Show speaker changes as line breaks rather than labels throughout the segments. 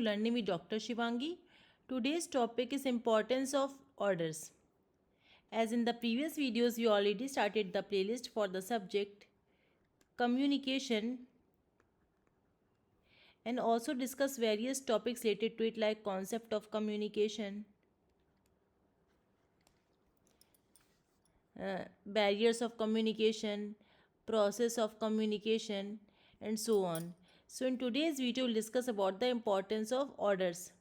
Learning with Dr. Shivangi. Today's topic is importance of orders. As in the previous videos, we already started the playlist for the subject communication and also discuss various topics related to it like concept of communication, barriers of communication, process of communication, and so on. So in today's video, we'll discuss about the importance of orders.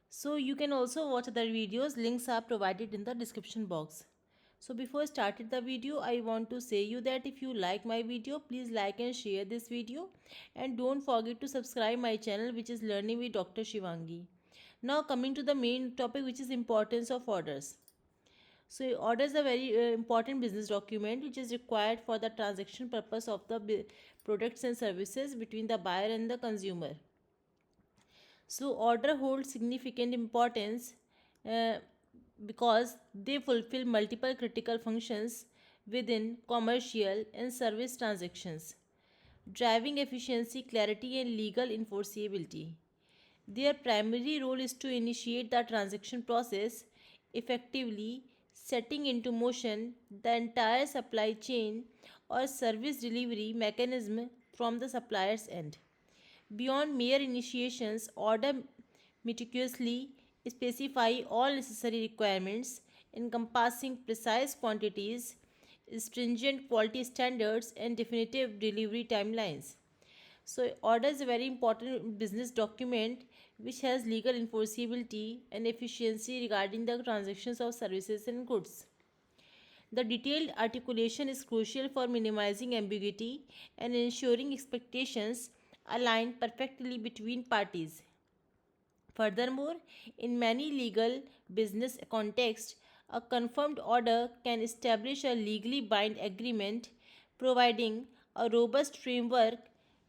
So you can also watch other videos. Links are provided in the description box. So before starting the video, I want to say you that if you like my video, please like and share this video. And don't forget to subscribe my channel, which is Learning with Dr. Shivangi. Now coming to the main topic, which is importance of orders. So order is a very important business document which is required for the transaction purpose of the products and services between the buyer and the consumer. So order holds significant importance uh, because they fulfill multiple critical functions within commercial and service transactions, driving efficiency, clarity, and legal enforceability. Their primary role is to initiate the transaction process effectively, setting into motion the entire supply chain or service delivery mechanism from the supplier's end. Beyond mere initiations, order meticulously specify all necessary requirements encompassing precise quantities, stringent quality standards, and definitive delivery timelines. So, order is a very important business document which has legal enforceability and efficiency regarding the transactions of services and goods. The detailed articulation is crucial for minimizing ambiguity and ensuring expectations align perfectly between parties. Furthermore, in many legal business contexts, a confirmed order can establish a legally bind agreement, providing a robust framework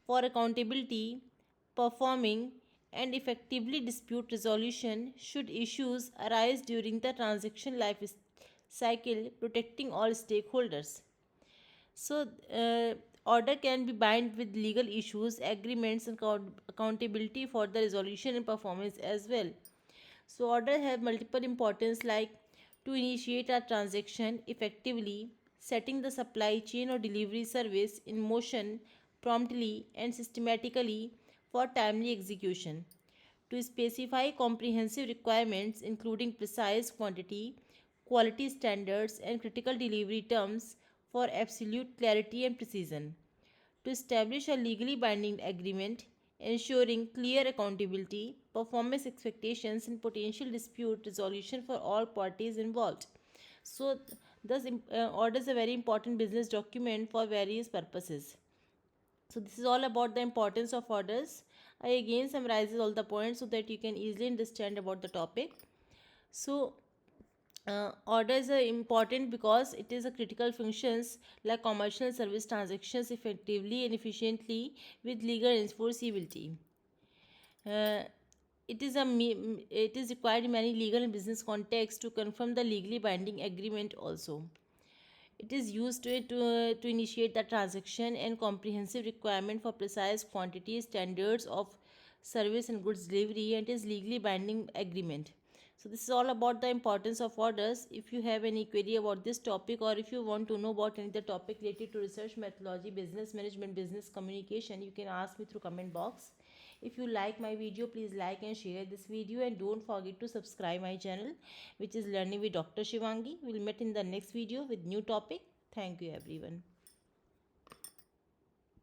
for accountability, performing, and effectively dispute resolution should issues arise during the transaction life cycle, protecting all stakeholders. So, order can be bind with legal issues, agreements, and accountability for the resolution and performance as well. So, order have multiple importance like to initiate a transaction effectively, setting the supply chain or delivery service in motion promptly and systematically for timely execution, to specify comprehensive requirements including precise quantity, quality standards, and critical delivery terms for absolute clarity and precision, to establish a legally binding agreement ensuring clear accountability, performance expectations, and potential dispute resolution for all parties involved. So, thus, order is a very important business document for various purposes. So this is all about the importance of orders. I again summarizes all the points so that you can easily understand about the topic. So orders are important because it is a critical functions like commercial service transactions effectively and efficiently with legal enforceability. Uh, it is required in many legal and business contexts to confirm the legally binding agreement also. It is used to initiate the transaction and comprehensive requirement for precise quantity standards of service and goods delivery and is legally binding agreement. So this is all about the importance of orders. If you have any query about this topic or if you want to know about any other topic related to research methodology, business management, business communication, you can ask me through comment box. If you like my video, please like and share this video and don't forget to subscribe my channel which is Learning with Dr. Shivangi. We'll meet in the next video with new topic. Thank you everyone.